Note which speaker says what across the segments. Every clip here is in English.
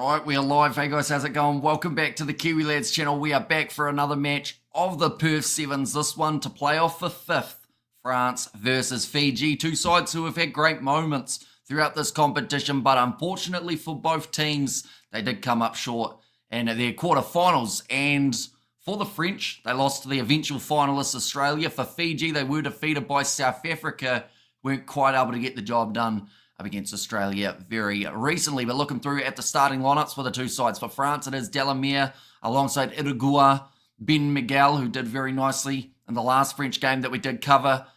Speaker 1: Right, we are live. Hey guys, how's it going? Welcome back to the Kiwi Lads channel. We are back for another match of the Perth Sevens. This one to play off the 5th. France versus Fiji. Two sides who have had great moments throughout this competition, but unfortunately for both teams, they did come up short in their quarterfinals. And for the French, they lost to the eventual finalists Australia. For Fiji, they were defeated by South Africa. Weren't quite able to get the job done up against Australia very recently. But looking through at the starting lineups for the two sides. For France, it is Delamere alongside Irigua, Ben Miguel, who did very nicely in the last French game that we did cover,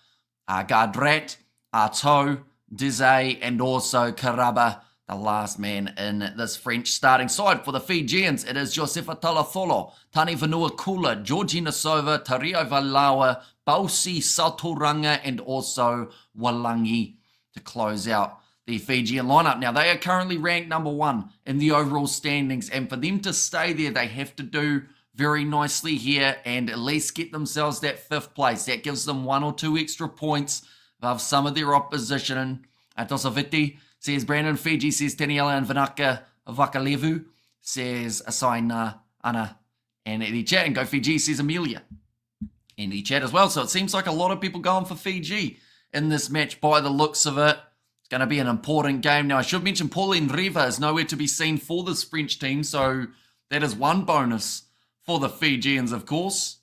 Speaker 1: Gardrat, Artaud, Dizay, and also Karaba, the last man in this French starting side. For the Fijians, it is Josefa Talatholo, Tani Vanua Kula, Georgina Sova, Tario Valawa, Bausi Saturanga, and also Walangi to close out the Fijian lineup. Now, they are currently ranked number 1 in the overall standings, and for them to stay there, they have to do very nicely here and at least get themselves that 5th place. That gives them 1 or 2 extra points above some of their opposition. Tosaviti says Brandon, Fiji says Taniela and Vanaka Vakalevu, says Asaina Anna, and in the chat, and Go Fiji says Amelia in the chat as well. So it seems like a lot of people going for Fiji in this match by the looks of it. It's going to be an important game. Now, I should mention Pauline Riva is nowhere to be seen for this French team, so that is one bonus for the Fijians, of course.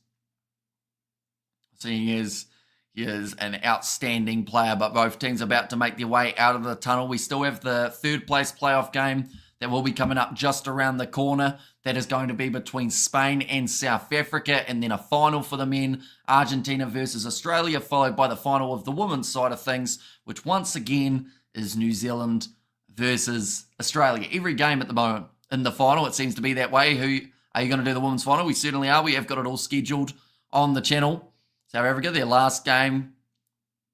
Speaker 1: Seeing as he is an outstanding player, but both teams are about to make their way out of the tunnel. We still have the 3rd place playoff game that will be coming up just around the corner. That is going to be between Spain and South Africa, and then a final for the men, Argentina versus Australia, followed by the final of the women's side of things, which once again is New Zealand versus Australia. Every game at the moment in the final, it seems to be that way. Who are you going to do the women's final? We certainly are. We have got it all scheduled on the channel. South Africa, their last game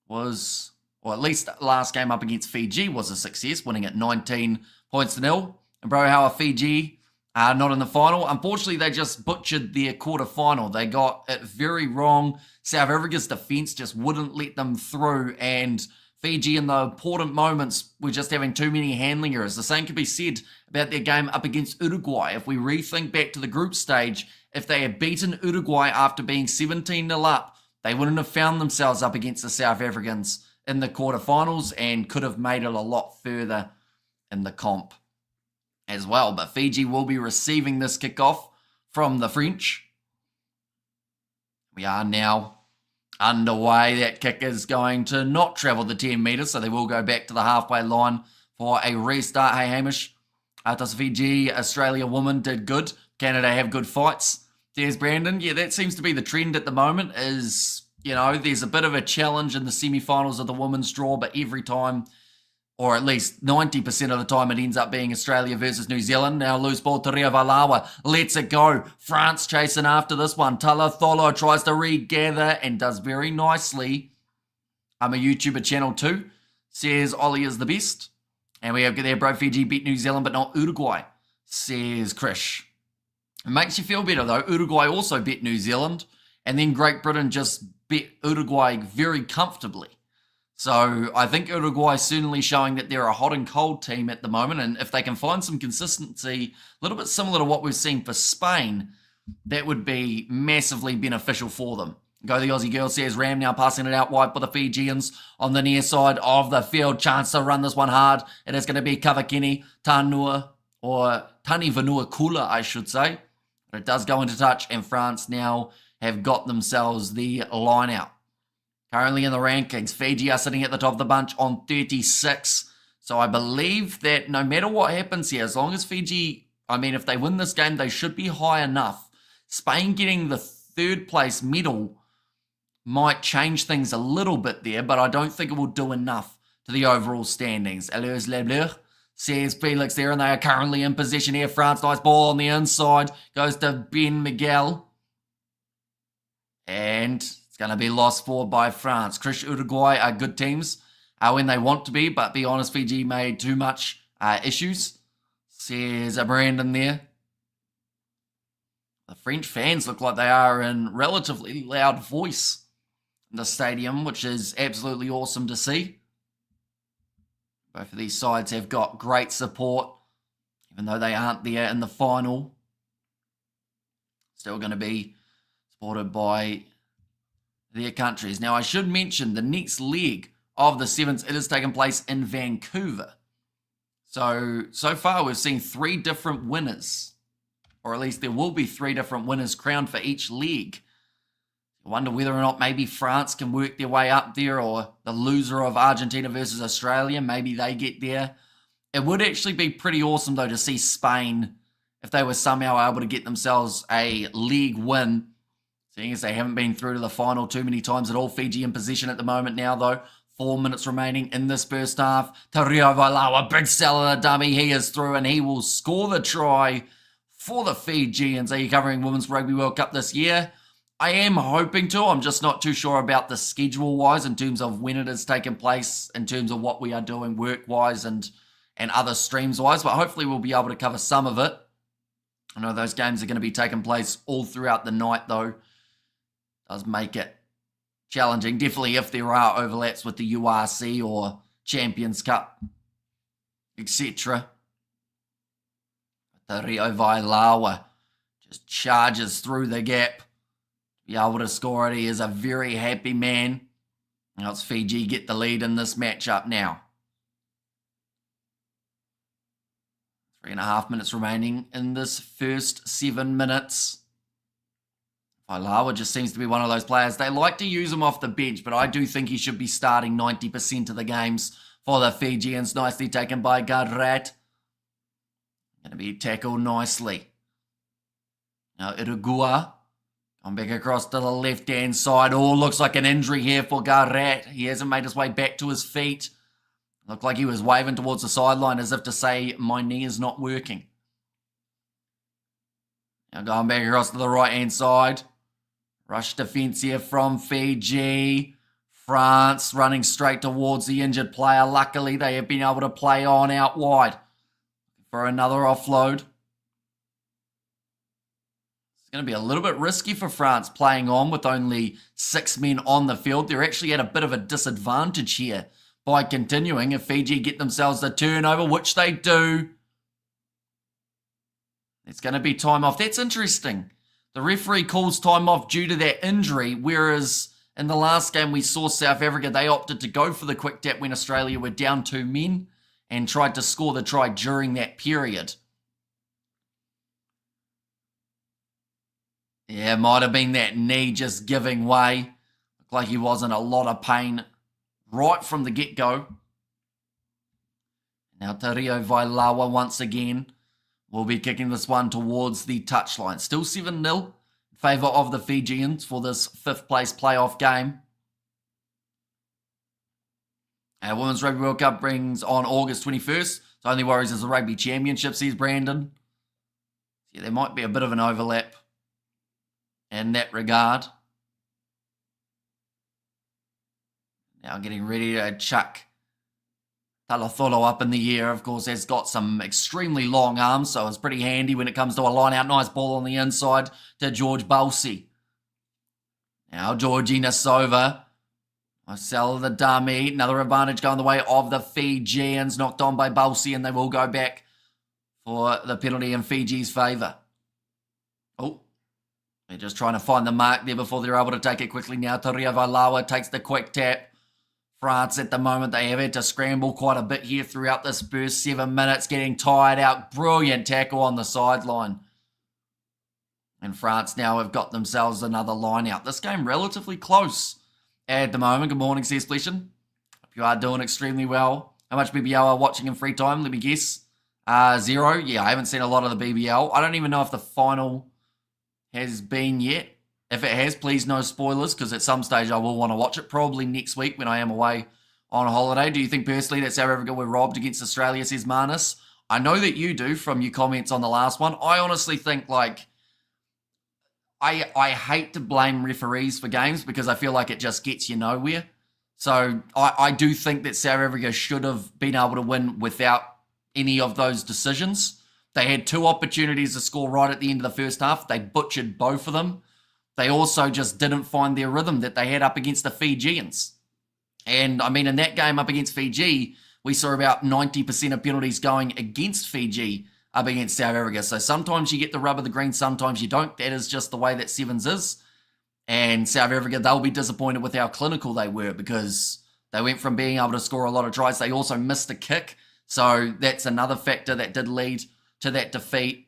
Speaker 1: was, or at least the last game up against Fiji was a success, winning at 19 points to 0. And bro, how are Fiji not in the final? Unfortunately, they just butchered their quarterfinal. They got it very wrong. South Africa's defense just wouldn't let them through, and Fiji in the important moments were just having too many handling errors. The same could be said about their game up against Uruguay. If we rethink back to the group stage, if they had beaten Uruguay after being 17-0 up, they wouldn't have found themselves up against the South Africans in the quarterfinals and could have made it a lot further in the comp as well. But Fiji will be receiving this kickoff from the French. We are now underway. That kick is going to not travel the 10 metres, so they will go back to the halfway line for a restart. Hey, Hamish. Does Fiji, Australia woman did good. Canada have good fights. There's Brandon. Yeah, that seems to be the trend at the moment is, there's a bit of a challenge in the semi-finals of the women's draw, but every time, or at least 90% of the time, it ends up being Australia versus New Zealand. Now loose ball to Rio Valawa. Lets it go. France chasing after this one. Talatholo tries to regather and does very nicely. I'm a YouTuber channel too. Says Ollie is the best. And we have there, bro, Fiji beat New Zealand, but not Uruguay, says Krish. It makes you feel better, though. Uruguay also beat New Zealand, and then Great Britain just beat Uruguay very comfortably. So I think Uruguay certainly showing that they're a hot and cold team at the moment, and if they can find some consistency, a little bit similar to what we've seen for Spain, that would be massively beneficial for them. Go the Aussie girl, says Ram, now passing it out wide for the Fijians on the near side of the field. Chance to run this one hard. It is going to be Kavakini, Tanua, or Tani Vanua Kula, I should say. But it does go into touch, and France now have got themselves the line out. Currently in the rankings, Fiji are sitting at the top of the bunch on 36. So I believe that no matter what happens here, as long as Fiji, if they win this game, they should be high enough. Spain getting the 3rd place medal might change things a little bit there, but I don't think it will do enough to the overall standings. Allures Lebleur says Felix there, and they are currently in possession here. France, nice ball on the inside. Goes to Ben Miguel. And it's going to be lost forward by France. Krish, Uruguay are good teams when they want to be, but be honest, Fiji made too much issues, says Brandon there. The French fans look like they are in relatively loud voice in the stadium, which is absolutely awesome to see. Both of these sides have got great support. even though they aren't there in the final. Still going to be supported by their countries. Now, I should mention the next leg of the Sevens, it has taken place in Vancouver. So far we've seen 3 different winners, or at least there will be 3 different winners crowned for each leg. I wonder whether or not maybe France can work their way up there, or the loser of Argentina versus Australia, maybe they get there. It would actually be pretty awesome, though, to see Spain, if they were somehow able to get themselves a league win, seeing as they haven't been through to the final too many times at all. Fiji in possession at the moment now, though. 4 minutes remaining in this first half. Tario Vailawa, big sell of the dummy. He is through and he will score the try for the Fijians. Are you covering Women's Rugby World Cup this year? I am hoping to. I'm just not too sure about the schedule-wise in terms of when it is taking place, in terms of what we are doing work-wise and other streams-wise. But hopefully we'll be able to cover some of it. I know those games are going to be taking place all throughout the night, though. Does make it challenging. Definitely if there are overlaps with the URC or Champions Cup, etc. The Rio Vailawa just charges through the gap. Be able to score it. He is a very happy man. Now it's Fiji get the lead in this matchup now. 3.5 minutes remaining in this first 7 minutes. Vailawa just seems to be one of those players. They like to use him off the bench, but I do think he should be starting 90% of the games for the Fijians. Nicely taken by Garrat. Going to be tackled nicely. Now Irugua. Going back across to the left-hand side. Oh, looks like an injury here for Garrat. He hasn't made his way back to his feet. Looked like he was waving towards the sideline as if to say, my knee is not working. Now going back across to the right-hand side. Rush defense here from Fiji. France running straight towards the injured player. Luckily, they have been able to play on out wide for another offload. It's going to be a little bit risky for France playing on with only 6 men on the field. They're actually at a bit of a disadvantage here by continuing. If Fiji get themselves a turnover, which they do, it's going to be time off. That's interesting. The referee calls time off due to that injury, whereas in the last game we saw South Africa, they opted to go for the quick tap when Australia were down 2 men and tried to score the try during that period. Yeah, it might have been that knee just giving way. Looked like he was in a lot of pain right from the get-go. Now Tario Vailawa once again will be kicking this one towards the touchline. Still 7-0 in favour of the Fijians for this 5th place playoff game. Our Women's Rugby World Cup brings on August 21st. The only worries is the Rugby Championship, says Brandon. Yeah, there might be a bit of an overlap in that regard. Now getting ready to chuck Talatolo up in the air. Of course, has got some extremely long arms, so it's pretty handy when it comes to a line-out. Nice ball on the inside to George Balsi. Now Georgina Sova. Marcel the dummy. Another advantage going the way of the Fijians. Knocked on by Balsi, and they will go back for the penalty in Fiji's favour. Oh, they're just trying to find the mark there before they're able to take it quickly now. Tario Vailawa takes the quick tap. France at the moment, they have had to scramble quite a bit here throughout this first 7 minutes, getting tired out. Brilliant tackle on the sideline. And France now have got themselves another line out. This game relatively close at the moment. Good morning, says Fleshin. Hope you are doing extremely well. How much BBL are watching in free time? Let me guess. 0. Yeah, I haven't seen a lot of the BBL. I don't even know if the final has been yet. If it has, please no spoilers, because at some stage I will want to watch it, probably next week when I am away on holiday. Do you think personally that South Africa were robbed against Australia, says Marnus? I know that you do from your comments on the last one. I honestly think, like, I hate to blame referees for games because I feel like it just gets you nowhere. So I do think that South Africa should have been able to win without any of those decisions. They had 2 opportunities to score right at the end of the first half. They butchered both of them. They also just didn't find their rhythm that they had up against the Fijians. And, I mean, in that game up against Fiji, we saw about 90% of penalties going against Fiji up against South Africa. So sometimes you get the rub of the green, sometimes you don't. That is just the way that Sevens is. And South Africa, they'll be disappointed with how clinical they were because they went from being able to score a lot of tries. They also missed a kick. So that's another factor that did lead to that defeat.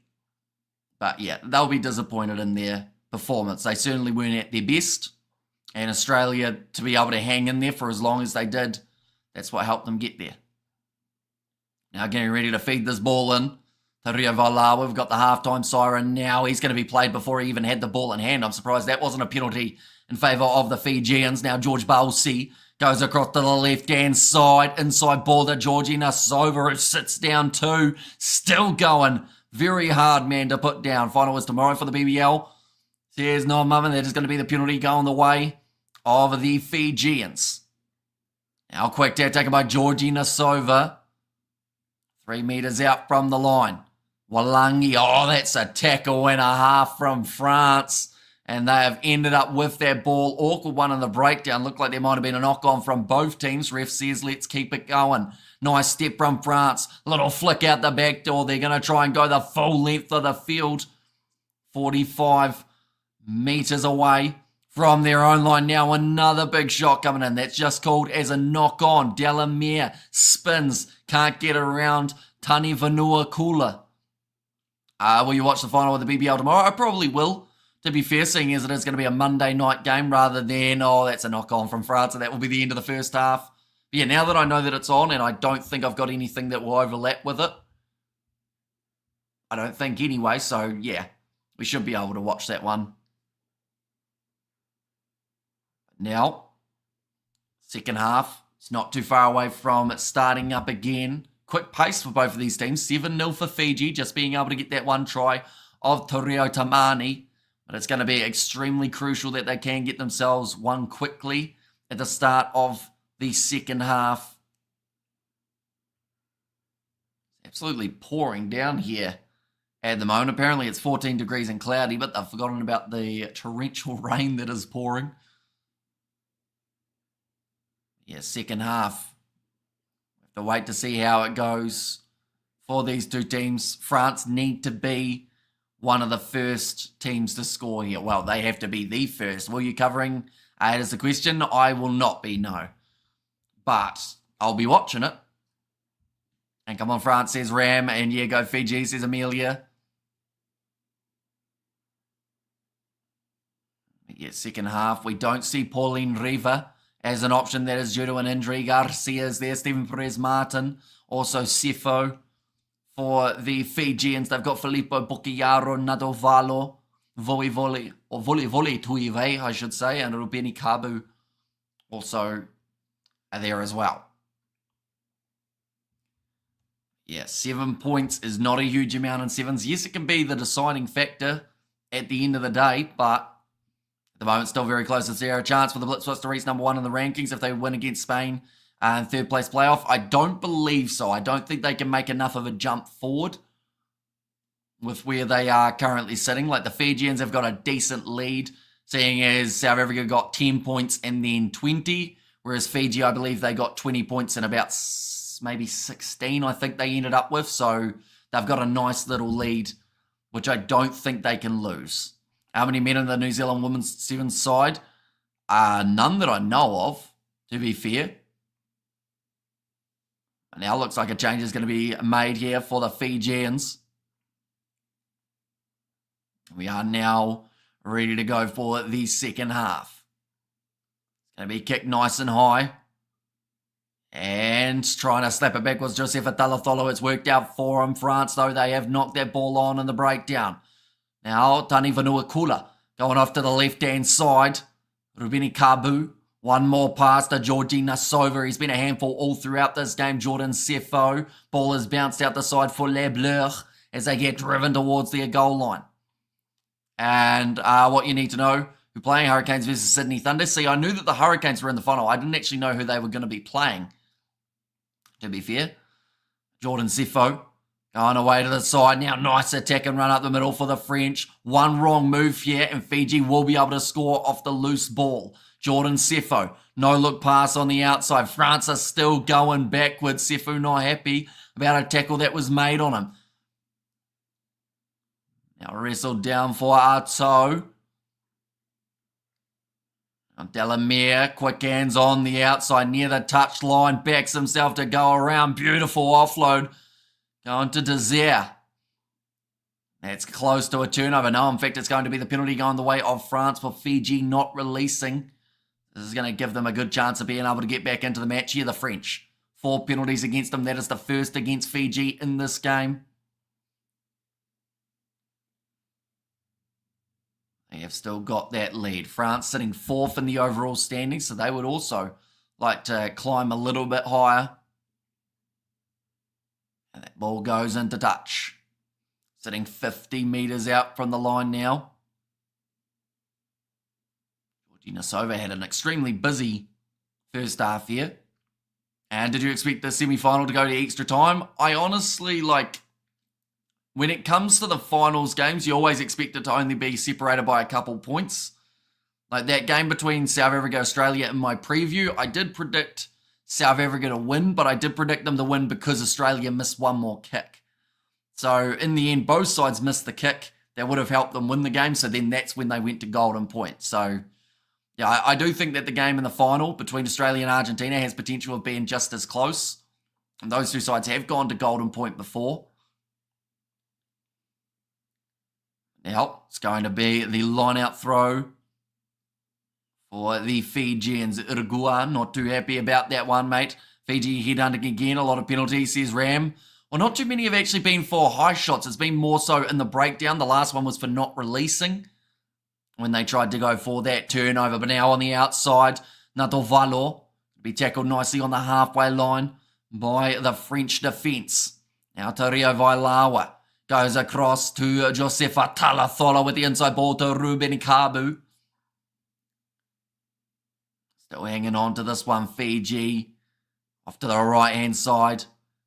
Speaker 1: But yeah, they'll be disappointed in their performance. They certainly weren't at their best. And Australia, to be able to hang in there for as long as they did, that's what helped them get there. Now getting ready to feed this ball in to Rio Vala. We've got the halftime siren now. He's going to be played before he even had the ball in hand. I'm surprised that wasn't a penalty in favour of the Fijians. Now George Balsi goes across to the left-hand side. Inside ball to Georgina Sova, who sits down too. Still going. Very hard man to put down. Final is tomorrow for the BBL. There's no moment. That is going to be the penalty going the way of the Fijians. Now quick tap taken by Georgina Sova. 3 metres out from the line. Walangi, that's a tackle and a half from France. And they have ended up with that ball. Awkward one in the breakdown. Looked like there might have been a knock-on from both teams. Ref says, let's keep it going. Nice step from France. Little flick out the back door. They're going to try and go the full length of the field. 45 metres away from their own line. Now another big shot coming in. That's just called as a knock-on. Delamere spins. Can't get around Tani Vanua Kula. Will you watch the final of the BBL tomorrow? I probably will, to be fair, seeing as it is going to be a Monday night game rather than, that's a knock-on from France, and that will be the end of the first half. But yeah, now that I know that it's on, and I don't think I've got anything that will overlap with it. I don't think anyway, so yeah, we should be able to watch that one. Now, second half, it's not too far away from starting up again. Quick pace for both of these teams. 7-0 for Fiji, just being able to get that one try of Toreo Tamani. But it's going to be extremely crucial that they can get themselves one quickly at the start of the second half. Absolutely pouring down here at the moment. Apparently it's 14 degrees and cloudy, but they've forgotten about the torrential rain that is pouring. Yeah, second half. We have to wait to see how it goes for these two teams. France need to be one of the first teams to score here. Well, they have to be the first. Will you covering it is the question? I will not be, no. But I'll be watching it. And come on, France, says Ram. And yeah, go Fiji, says Amelia. Yeah, second half. We don't see Pauline Riva as an option. That is due to an injury. Garcia's there. Stephen Perez-Martin. Also Sefo. For the Fijians, they've got Filippo Bocchiaro, Nadovalo, Voli Tuive, I should say, and Rubeni Kabu also are there as well. Yeah, 7 points is not a huge amount in sevens. Yes, it can be the deciding factor at the end of the day, but at the moment, still very close. Is there a chance for the Blitzwatch to reach number 1 in the rankings if they win against Spain and third place playoff? I don't believe so. I don't think they can make enough of a jump forward with where they are currently sitting. Like the Fijians have got a decent lead, seeing as South Africa got 10 points and then 20, whereas Fiji, I believe they got 20 points and about maybe 16, I think they ended up with. So they've got a nice little lead, which I don't think they can lose. How many men in the New Zealand women's sevens side? None that I know of, to be fair. Now looks like a change is going to be made here for the Fijians. We are now ready to go for the second half. It's going to be kicked nice and high. And trying to slap it backwards, Josefa Talatholo. It's worked out for him. France, though, they have knocked that ball on in the breakdown. Now, Tani Vanua Kula going off to the left-hand side. Rubini Kabu. One more pass to Georgina Sova. He's been a handful all throughout this game. Jordan Sefo. Ball is bounced out the side for Les Bleus as they get driven towards their goal line. And what you need to know, who playing Hurricanes versus Sydney Thunder. See, I knew that the Hurricanes were in the final. I didn't actually know who they were going to be playing, to be fair. Jordan Sefo going away to the side. Now nice attack and run up the middle for the French. One wrong move here and Fiji will be able to score off the loose ball. Jordan Sefo, no look pass on the outside. France are still going backwards. Sefo not happy about a tackle that was made on him. Now wrestled down for Arto. Delamere, quick hands on the outside near the touchline, backs himself to go around. Beautiful offload going to Desire. That's close to a turnover. No, in fact, it's going to be the penalty going the way of France for Fiji not releasing. This is going to give them a good chance of being able to get back into the match here, the French. 4 penalties against them. That is the first against Fiji in this game. They have still got that lead. France sitting 4th in the overall standings, so they would also like to climb a little bit higher. And that ball goes into touch. Sitting 50 metres out from the line now. Georgina Sova had an extremely busy first half here. And did you expect the semi-final to go to extra time? I honestly, when it comes to the finals games, you always expect it to only be separated by a couple points. Like that game between South Africa and Australia in my preview, I did predict South Africa to win, but I did predict them to win because Australia missed one more kick. So in the end, both sides missed the kick. That would have helped them win the game, so then that's when they went to golden point. So yeah, I do think that the game in the final between Australia and Argentina has potential of being just as close. And those two sides have gone to golden point before. Now, it's going to be the line-out throw for the Fijians. Uruguay, not too happy about that one, mate. Fiji headhunting again, a lot of penalties, says Ram. Well, not too many have actually been for high shots. It's been more so in the breakdown. The last one was for not releasing when they tried to go for that turnover. But now on the outside, Natovalo be tackled nicely on the halfway line by the French defence. Now to Rio Vailawa. Goes across to Josefa Talathola with the inside ball to Ruben Kabu. Still hanging on to this one, Fiji. Off to the right-hand side,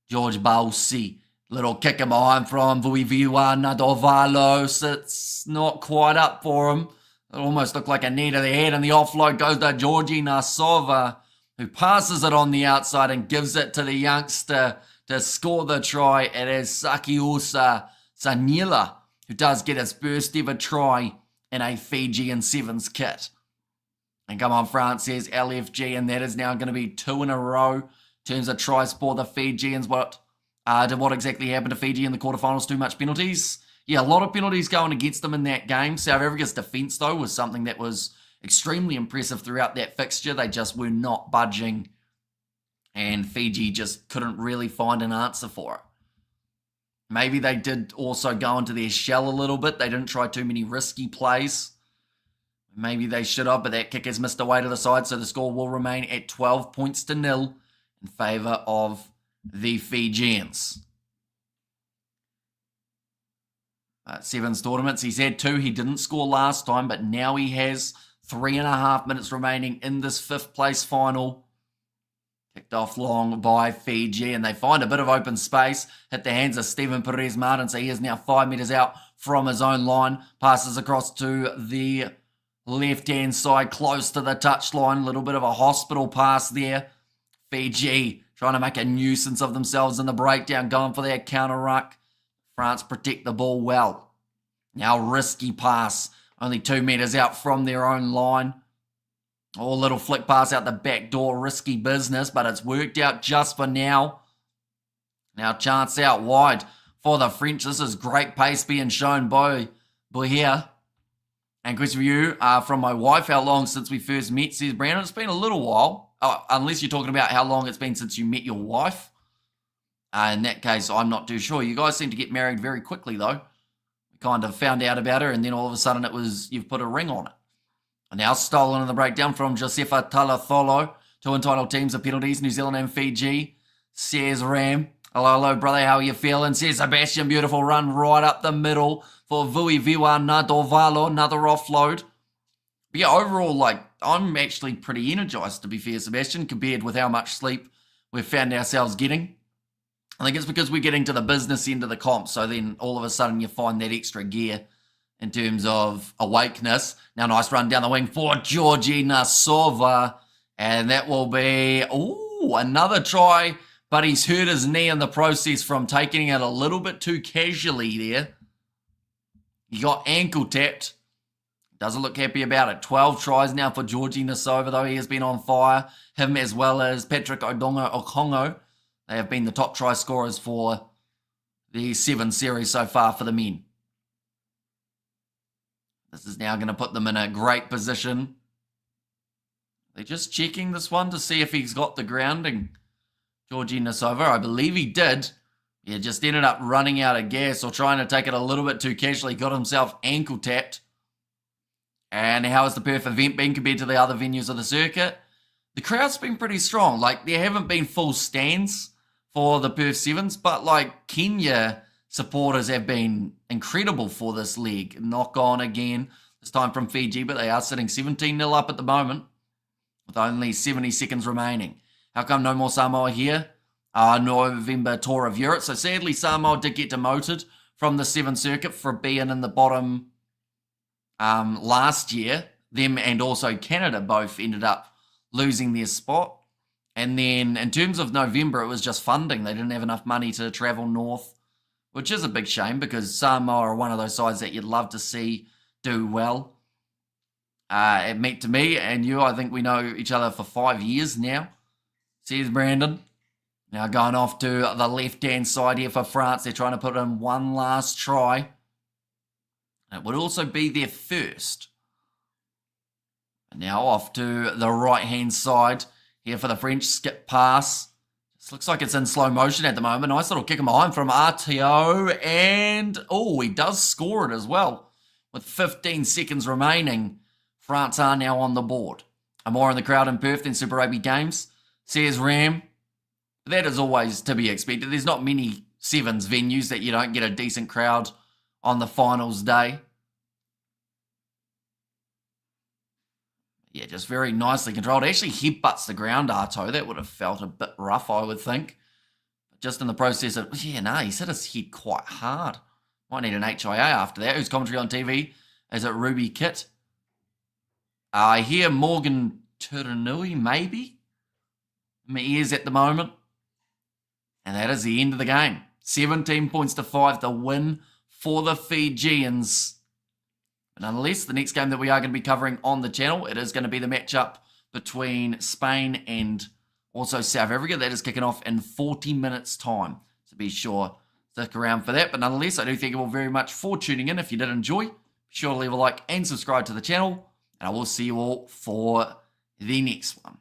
Speaker 1: George Balsi. Little kick in behind from Vuiviwa Nadovalo. Sits not quite up for him. It almost looked like a knee to the head, and the offload goes to Georgie Nasova, who passes it on the outside and gives it to the youngster to score the try. It is Sakiusa Sanila, who does get his first ever try in a Fijian Sevens kit. And come on, France says LFG, and that is now going to be 2 in a row in terms of tries for the Fijians. What exactly happened to Fiji in the quarterfinals? Too much penalties? Yeah, a lot of penalties going against them in that game. South Africa's defence, though, was something that was extremely impressive throughout that fixture. They just were not budging, and Fiji just couldn't really find an answer for it. Maybe they did also go into their shell a little bit. They didn't try too many risky plays. Maybe they should have, but that kick has missed away to the side, so the score will remain at 12 points to 0 in favour of the Fijians. Sevens tournaments, he's had 2. He didn't score last time, but now he has 3.5 minutes remaining in this 5th place final. Kicked off long by Fiji, and they find a bit of open space. Hit the hands of Stephen Perez Martin, so he is now 5 metres out from his own line. Passes across to the left-hand side, close to the touchline. A little bit of a hospital pass there. Fiji trying to make a nuisance of themselves in the breakdown, going for their counter-ruck. France protect the ball well. Now risky pass, only 2 metres out from their own line. Oh, little flick pass out the back door, risky business, but it's worked out just for now. Now chance out wide for the French. This is great pace being shown by Bohia. And question for you from my wife, how long since we first met, says Brandon? It's been a little while, unless you're talking about how long it's been since you met your wife. In that case, I'm not too sure. You guys seem to get married very quickly, though. We kind of found out about her, and then all of a sudden you've put a ring on it. And now stolen in the breakdown from Josefa Talatholo. 2 entitled teams of penalties, New Zealand and Fiji. Says Ram. Hello, brother, how are you feeling? Says Sebastian, beautiful run right up the middle for Vuiviwa Nadovalo. Another offload. But yeah, overall, I'm actually pretty energized, to be fair, Sebastian, compared with how much sleep we've found ourselves getting. I think it's because we're getting to the business end of the comp, so then all of a sudden you find that extra gear in terms of awakeness. Now, nice run down the wing for Georgie Nasova, and that will be, another try, but he's hurt his knee in the process from taking it a little bit too casually there. He got ankle tapped. Doesn't look happy about it. 12 tries now for Georgie Nasova, though he has been on fire. Him as well as Patrick Okongo. They have been the top try scorers for the Sevens series so far for the men. This is now going to put them in a great position. They're just checking this one to see if he's got the grounding. Georgie Nasova, I believe he did. He just ended up running out of gas or trying to take it a little bit too casually. Got himself ankle tapped. And how has the Perth event been compared to the other venues of the circuit? The crowd's been pretty strong. Like, there haven't been full stands for the Perth Sevens, but like Kenya supporters have been incredible for this leg. Knock on again, this time from Fiji, but they are sitting 17-0 up at the moment with only 70 seconds remaining. How come no more Samoa here? November Tour of Europe. So sadly, Samoa did get demoted from the Seven Circuit for being in the bottom last year. Them and also Canada both ended up losing their spot. And then in terms of November, it was just funding. They didn't have enough money to travel north, which is a big shame because Samoa are one of those sides that you'd love to see do well. To me and you, I think we know each other for 5 years now. Says Brandon. Now going off to the left-hand side here for France. They're trying to put in one last try. It would also be their first. And now off to the right-hand side here for the French skip pass. This looks like it's in slow motion at the moment. Nice little kick in behind from RTO. And, he does score it as well. With 15 seconds remaining, France are now on the board. And more in the crowd in Perth than Super Rugby games, says Ram. That is always to be expected. There's not many Sevens venues that you don't get a decent crowd on the finals day. Yeah, just very nicely controlled. Actually headbutts the ground, Arto. That would have felt a bit rough, I would think. But just in the process of, he's hit his head quite hard. Might need an HIA after that. Who's commentary on TV? Is it Ruby Kit? I hear Morgan Turanui, maybe? In my ears at the moment. And that is the end of the game. 17 points to 5, the win for the Fijians. And nonetheless, the next game that we are going to be covering on the channel, it is going to be the matchup between Spain and also South Africa. That is kicking off in 40 minutes' time. So be sure to stick around for that. But nonetheless, I do thank you all very much for tuning in. If you did enjoy, be sure to leave a like and subscribe to the channel. And I will see you all for the next one.